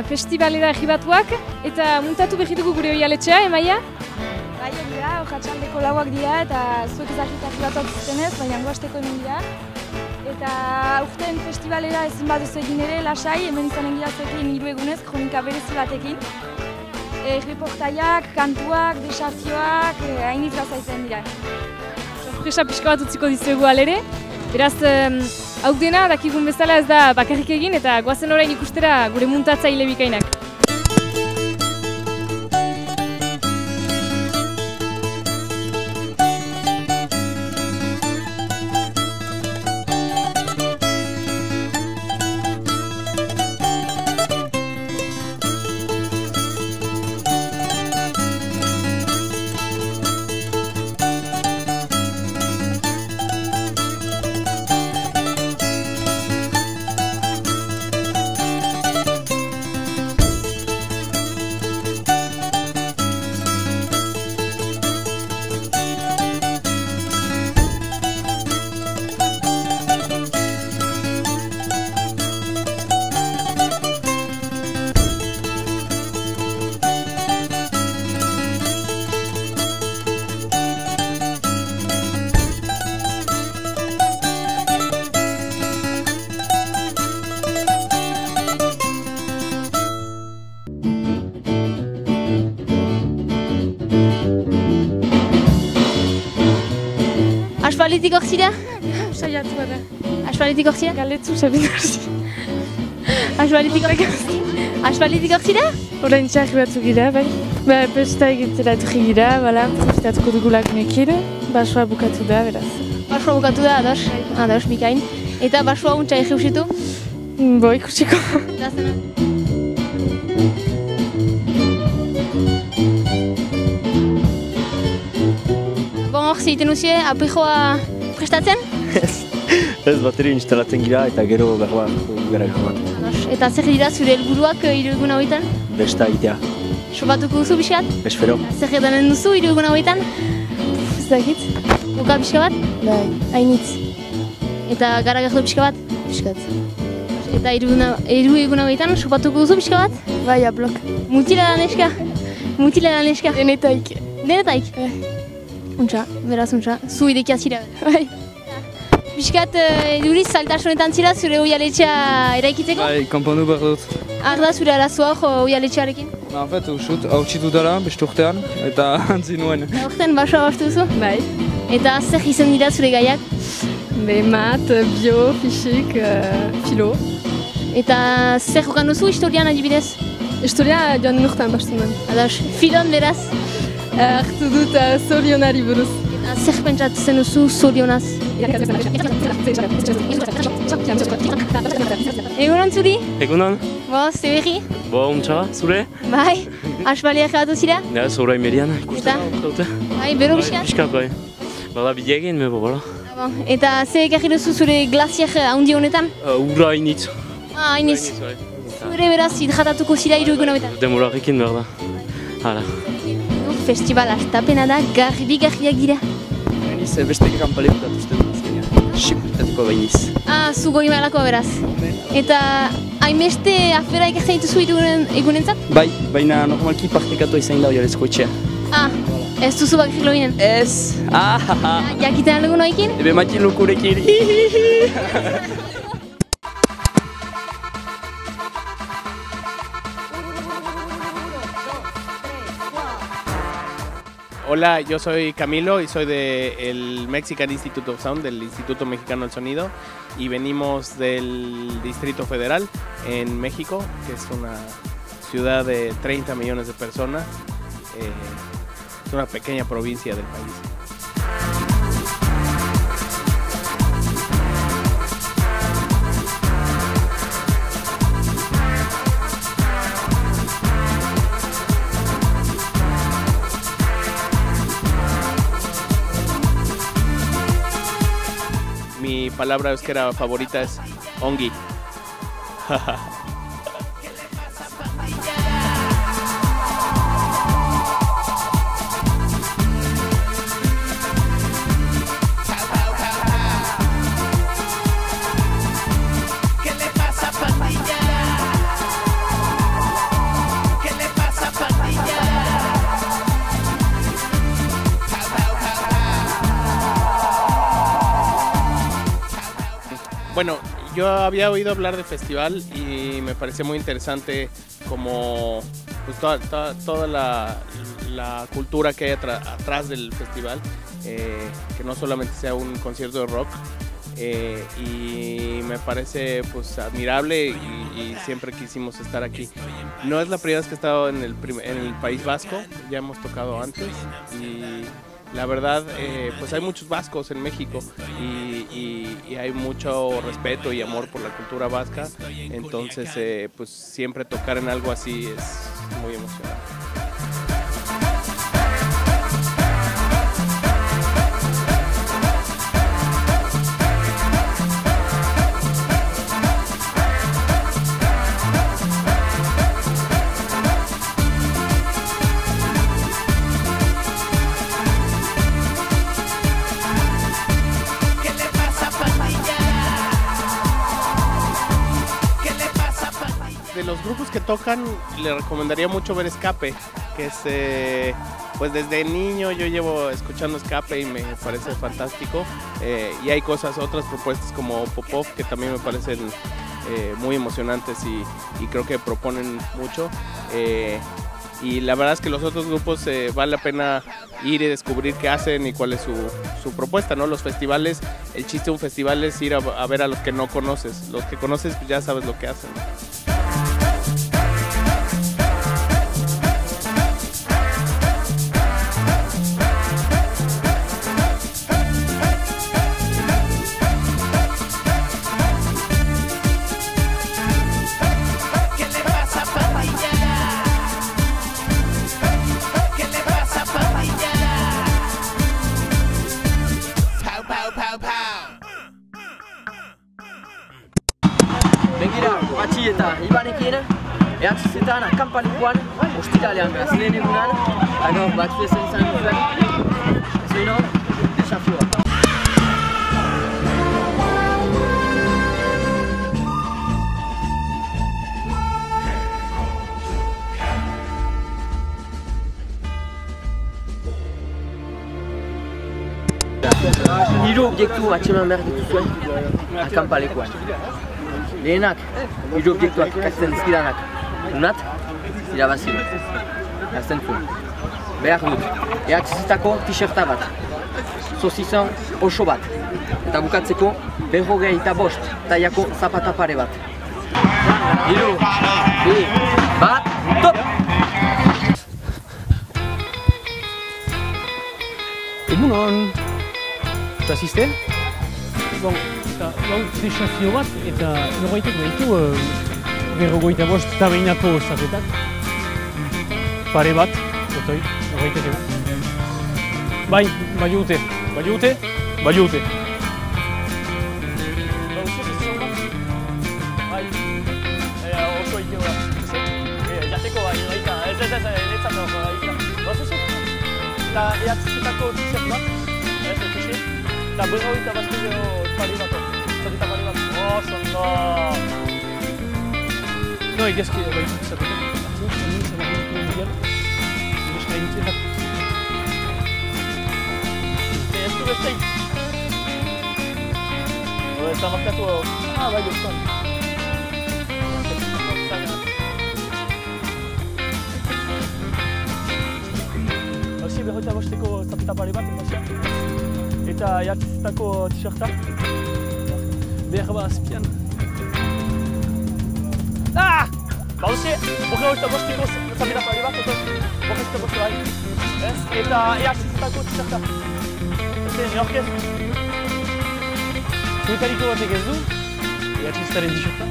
festivalera egibatuak, eta muntatu behitugu gure oialetxea, Emaia? Bai, dira, Ojatzaldeko lauak dira, eta zuek ezagik egibatuak zitenez, baina guazteko hemen dira. Eta aurten festivalera ezin baduzu egin ere, lasai, hemen izanen gira zuekin 3 egunez, kronika berezi batekin. Reportaiak, kantuak, desafioak, hain izlaza izan dira. Sorpresa pixka bat utziko dizuegu alere. Beraz, hau dena, dakigun bezala ez da bakarrik egin, eta goazen orain ikustera gure muntatzaile bikainak. Aspalditik hor zira? Saiatu bada. Aspalditik hor zira? Galetzu, Sabina hori. Aspalditik hor zira? Orain txarri batzuk gira, bai. Pesta egitera etorri gira, prestatuko dugulak nekin. Basoa bukatu da, beraz. Basoa bukatu da, ados, bikain. Eta basoa untsa egeusitu? Bo, ikusiko. Bon, hor zeiten uzie, apejoa prestatzen? Ez bateri instalatzen gira eta gero behar gara joan. Eta zer dira zure helburuak 3 egun hauetan? Besta egitea. Sobatuko duzu pixkat? Espero. Zer edanen duzu 3 egun hauetan? Ez dakit? Boka pixka bat? Bai, hainitz. Eta gara gertu pixka bat? Piskat. Eta 3 egun hauetan sobatuko duzu pixka bat? Bai, ablok. Mutila da neska? Mutila da neska? Denetaik. Denetaik? Untsa, beraz untsa. Zu idekia zira. Bai. Piskat, duriz, saltasunetan zira zure oialetxea eraikitzeko? Bai, konpondu behar dut. Arda zure arazoa hor oialetxearekin? En fait, hautsitu dara, beste urtean, eta antzi nuen. Urtean basoa bastu duzu? Bai. Eta zer izan dira zure gaiak? Mat, bio, fisik, filo. Eta zer jokan duzu historian adibidez? Historia joan den urtean bastu nuen. Ados, filon beraz? Hartu dut zorionari buruz. Eta zer pentsatu zen duzu zorionaz? Egunon zuri? Egunon? Bo, ze berri? Bo, untsa, zure? Bai, asbaliak jabatu zira? Ja, zorai merian, ikustera. Bai, bero biskat? Piskat, bai. Bada bide egin, mebo, bala. Eta ze ekarri duzu zure glaziak handi honetan? Ura hainitz. Hainitz. Zure beraz hidratatuko zira 3 egun hauetan? Demorarekin behar da. Hala. Festival astapena da, garbiak dira. Hainiz, beste kanpale butatuzten azkenean. Siputatuko bainiz. Zu goi malako beraz. Eta hainbeste afera ikartzen dituzu egunentzat? Bai, baina normalki partekatu izan da oialezko etxea. Ez duzu bakarrik loginen? Ez! Jakiten aldugu noikin? Ebe matin lukurekin. Hola, yo soy Camilo y soy del Mexican Institute of Sound, del Instituto Mexicano del Sonido, y venimos del Distrito Federal en México, que es una ciudad de 30 millones de personas, es una pequeña provincia del país. Mi palabra euskera favorita es ongi. Bueno, yo había oído hablar del festival y me parecía muy interesante como pues, toda la cultura que hay atrás del festival, que no solamente sea un concierto de rock, y me parece pues admirable y siempre quisimos estar aquí. No es la primera vez que he estado en el País Vasco, ya hemos tocado antes y la verdad pues hay muchos vascos en México y hay mucho respeto y amor por la cultura vasca, entonces pues siempre tocar en algo así es muy emocionante. De los grupos que tocan, le recomendaría mucho ver Escape, que es, pues desde niño yo llevo escuchando Escape y me parece fantástico, y hay otras propuestas como Popov que también me parecen muy emocionantes y creo que proponen mucho, y la verdad es que los otros grupos vale la pena ir y descubrir qué hacen y cuál es su propuesta, ¿no? Los festivales, el chiste de un festival es ir a ver a los que no conoces, los que conoces pues ya sabes lo que hacen. Begira, Patxi eta Ibanekin, EHZ-etan akanpalekuan, ostiralean beraz lehen egunan, gaur batzu ezen izan duzuen, zeno, desafioa. Hiru objektu atxeman behar dituzuen akanpalekuan. Lehenak, hiru objektuak ikasten dizkidanak unat, irabazi bat. Gazten zuen. Behar dut, EHZ-etako t-shirta bat, sosizan oso bat, eta bukatzeko 55 taiako zapata pare bat. 3, 2, 1, top! Egunon! Eta ziste? Bon, eta lau desafio bat, eta norbaitek behitu 55 tabeinako zapetak. Pare bat, otoi, norbaitek edo. Bai dute. Oso ikeo da. Jateko bai, baita, ez netzat dago baita. Bazuzik? Eta EHZ-etako t-shirt bat, ez t-shirt. Eta berroita baztideo pari bat, zapeta pari bat. Ondo! No, egezki baitut zapeta. Atzun, zen egin mundial. Egezka egin ez du besteik. Eta markatu, bai duztan. Hauzi, berroita bosteko zapeta pari bat, eta EHZ-etako t-shirta. Behar azpian. Ah! Hauzi, berroita bosteko zapeta pari bat, berroita boste bai. Eta EHZ-etako t-shirta. Neorkez. Zuetariko batek ez du, EHZ-etaren t-shirta.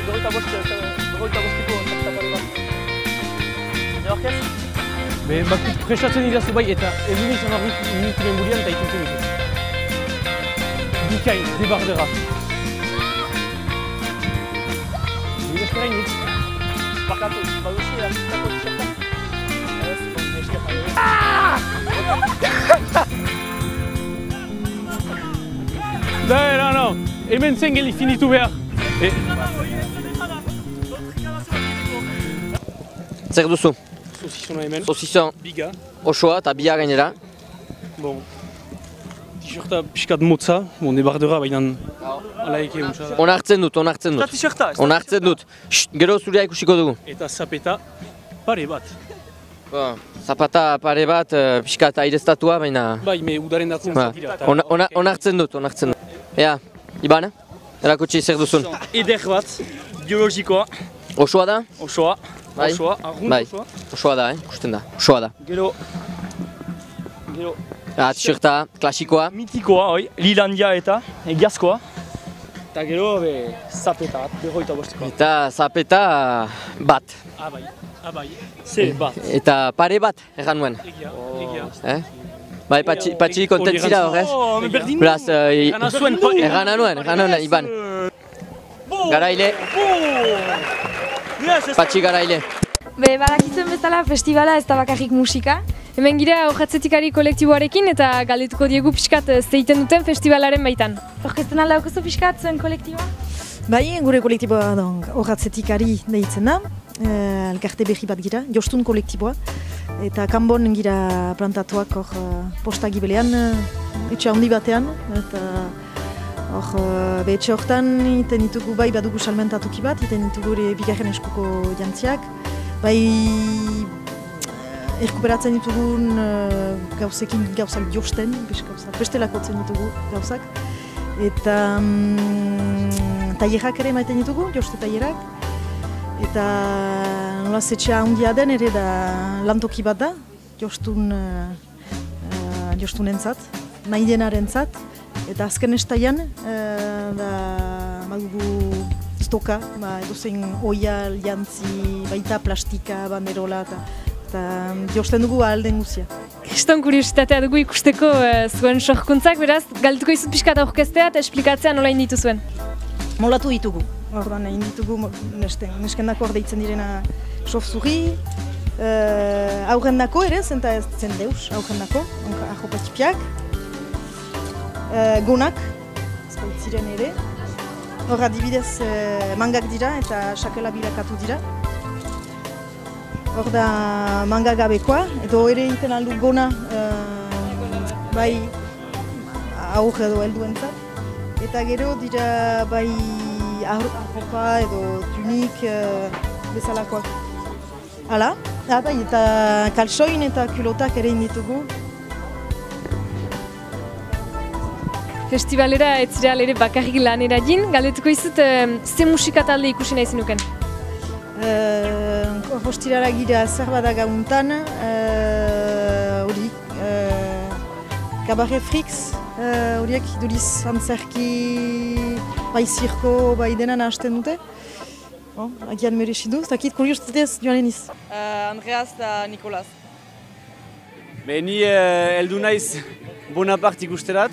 Berroita bosteko zapeta pari bat. Neorkez? Bakut prestatzen idazu bai eta egun izan hori minuturen burian eta ikusten ditu. Bikain, debardera. Nire eskera initz. Barkatu, baduzu EHZ-etako t-shirta? Ez, eskera. No, hemen zen geli finitu behar. Zer duzu? Sosizona hemen. Sosizan Biga. osoa eta bia gainera. Bon. T-shirta pixkat motza, nebardera baina ala eke untsa da. Onartzen dut. Eta t-shirta? Onartzen dut. Gero zurea ikusiko dugu. Eta zapeta pare bat. Zapata pare bat, pixkat aireztatua, baina... Bai, me udaren datzen zatira. Onartzen dut. Ea, Iban, erakutsi zer duzun. Eder bat, biologikoa. Osoa da? Osoa. Bai. Bai. Osoa da, ikusten da. Osoa da. Gero... T-shirta, klasikoa. Mitikoa, oi, Lilandia eta egiazkoa. Eta gero, zapeta bat, berroita bostikoa. Eta zapeta bat. Abai, zer bat. Eta pare bat, erran nuen. Egia. Bai, patxi kontentzira horrez. Berdin Beraz, erran nuen, Iban. Garaile. Patxi garaile. Badakizuen bezala festivala ez da bakarrik musika. Hemen gira Hojatzetikari kolektiboarekin eta galdetuko diegu pixkat zeiten duten festivalaren baitan. Orkesten alda okozu pixkat zuen kolektiboa? Bai, gure kolektiboa Hojatzetikari deitzen da. Elkarte berri bat gira, jostun kolektiboa. Eta kanbon gira plantatuak posta gibelean, etxe handi batean. Eta etxe horretan iten ditugu bai badugu salmentatuki bat, iten ditugu bigarren eskuko jantziak. Bai, erkuperatzen ditugun gauzekin gauzak josten, bestelakotzen ditugu gauzak. Eta tailerak ere maiten ditugu, joste tailerak. Eta nolaz etxea handia den ere da lantoki bat da, jostunentzat, nahi denarentzat. Eta azken estaian badugu stoka, edozein oial, jantzi, baita plastika, banderola eta josten dugu ahalden guzia. Kriston kuriositatea dugu ikusteko zuen sorkuntzak, beraz, galdetuko izut pixkat aurkeztea eta esplikatzea nola inditu zuen. Molatu ditugu. Ordan egin ditugu neskendako hor deitzen direna sof-zurri, aurrendako ere, zenta ez zen deus aurrendako, ahopatipiak, gonak, ez ziren ere. Hor adibidez mangak dira eta sakela bilakatu dira. Hor da manga gabekoa, edo ere egiten aldu gona, bai aur edo helduentzat. Eta gero dira bai arropa edo tunik bezalakoak. Hala, eta kalsoin eta kulotak ere inditugu. Festivalera ez zira ere bakarrik lanera jin, galdetuko izut ze musika talde ikusi nahi zinuken? Hostirara gira zer bada gauntan, hori, Cabaret Frix, horiek iduriz antzerki, bai zirko, bai dena nahazten dute. Agian meresidu, zakit kuriostatez joan eniz. Andreas eta Nikolas. Ni heldu naiz Bonaparte ikusterat,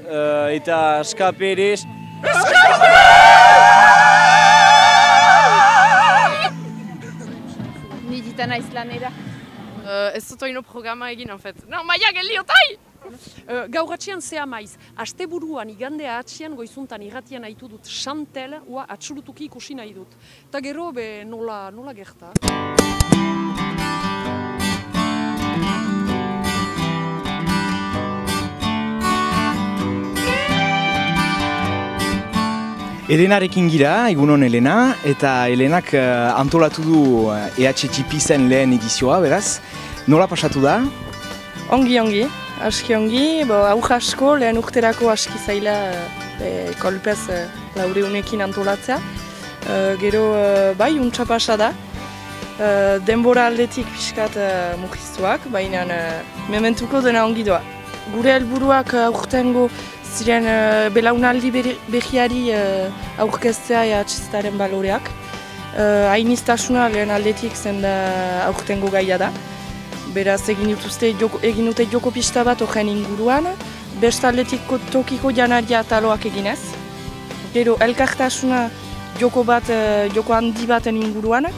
eta eskape ere... Ni ditan naiz lanera. Ez dut oino programa egin, en fet. No, maia geldi otai! Gaur atxean zea maiz. Asteburuan igandea atxean goizuntan irratian haitu dut Chantel, oa atxurutuki ikusi nahi dut. Ta gero be nola gerta. Elenarekin gira, egunon Elena, eta Elenak antolatu du EHTP zen lehen edizioa, beraz. Nola pasatu da? Ongi, aski ongi. Aur asko, lehen urterako aski zaila kolpez laureunekin antolatzea. Gero, bai, untsa pasa da. Denbora aldetik pixkat mugiztuak, baina mementuko dena ongi doa. Gure helburuak aurtengo ziren belaunaldi behiari aurkeztea EHTaren baloreak. Hainiztasuna lehen aldetik zen da aurtengo gaia da. Beraz egin dute joko pista bat horren inguruan, beste aldetik tokiko janaria taloak eginez. Gero elkartasuna joko handi baten inguruan,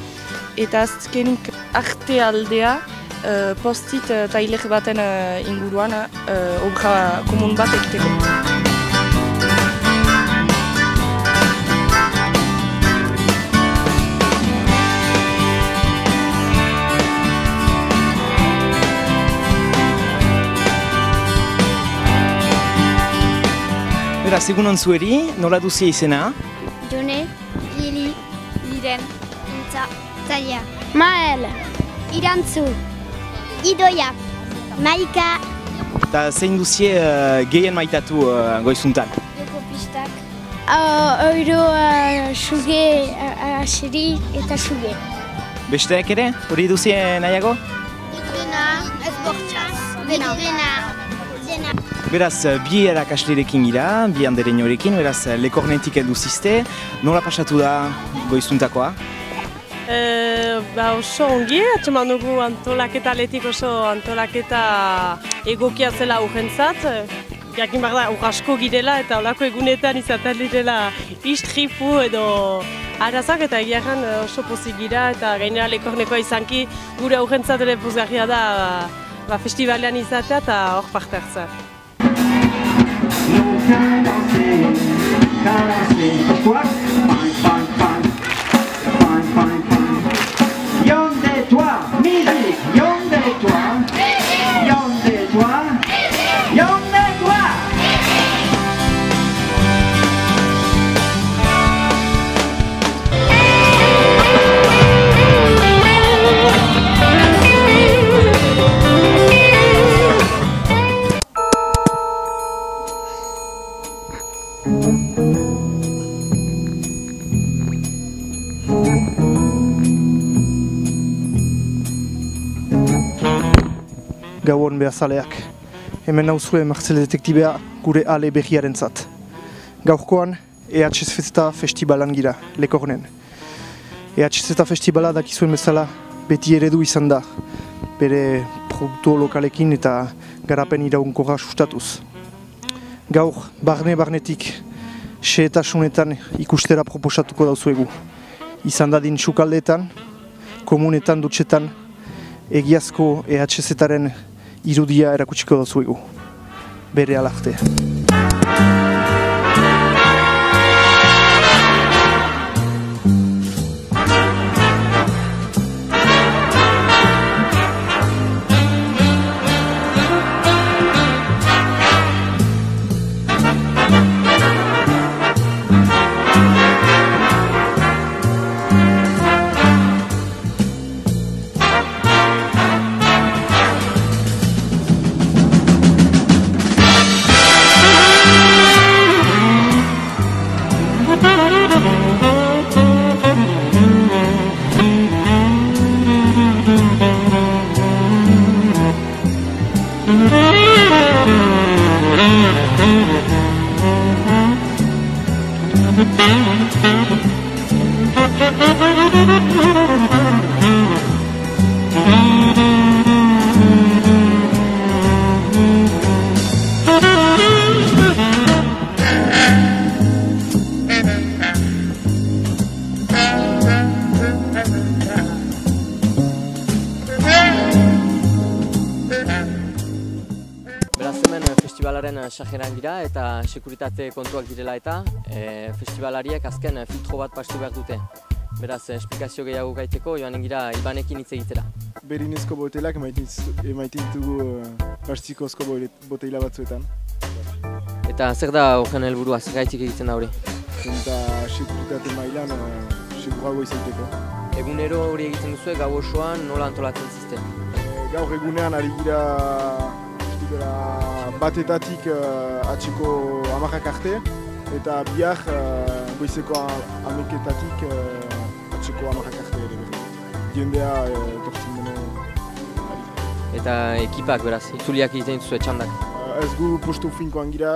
eta azkenik arte aldea postit tailer baten inguruan obra komun bat egiteko. Beraz, egunon zueri, nola duzia izena? Jone, Ili, Liren, Intza, Zaila, Mael, Irantzu, Idoia, Maika. Eta zein duzie gehien maitatu goizuntan? Joko pistak. Euro, suge, aseri eta suge. Besteak ere, hori duzie nahiago? Dena, ez bortxaz. Dena. Beraz, bi erakaslerekin gira, bi andereñorekin, beraz, Lekornetik heldu zizte. Nola pasatu da goizuntakoa? Oso ongi, atxeman dugu antolaketa aletik oso antolaketa egokia zela urrentzat. Jakin behar da, asko girela eta olako egunetan izaten direla istripu edo arazak eta egiaran oso pozik gira eta gainera Lekornekoa izanki gure urrentzat ere pozgarria da festivalean izatea eta hor parte hartzea. Gauon behazaleak. Hemen nauzue Marcel Detektibea gure ale berriarentzat. Gaurkoan EHZ festivalan gira, Lekornen. EHZ festivala dakizuen bezala beti eredu izan da, bere produktu lokalekin eta garapen iraunkorra sustatuz. Gaur, barnetik, xehetasunetan ikustera proposatuko dauzuegu. Izan dadin sukaldeetan, komunetan, dutxetan, egiazko EHZ-aren irudia erakutsiko dauzuegu. Bere alarte. Festivalaren sajeran gira eta sekuritate kontuak direla eta festivalariek azken filtro bat pastu behar dute. Beraz, esplikazio gehiago gaiteko joanen gira Ibanekin hitz egitera. Berinezko botelak emaiten ditugu plastikozko botela batzuetan. Eta zer da horren helburua, zer gaitzik egiten da hori? Eta sekuritate mailan segurago izateko. Egunero hori egiten duzue, gau osoan nola antolatzen zizten? Gaur egunean ari gira batetatik atxeko 10 arte eta bihar goizeko 11-etatik atxeko 10 arte ere. Jendea etortzen dene. Eta ekipak beraz, itzuliak egiten dituzue txandak? Ez gu postu finkoan gira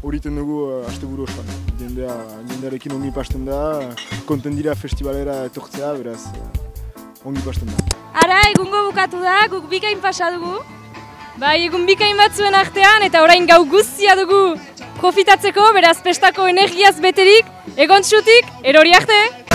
horiten dugu asteburu osoan. Jendearekin ongi pasten da, konten dira festivalera etortzea, beraz ongi pasten da. Ara, egungo bukatu da, guk bikain pasa dugu. Bai, egun bikain batzuen artean eta orain gau guztia dugu profitatzeko, beraz pestako energiaz beterik, egontzutik, erori arte!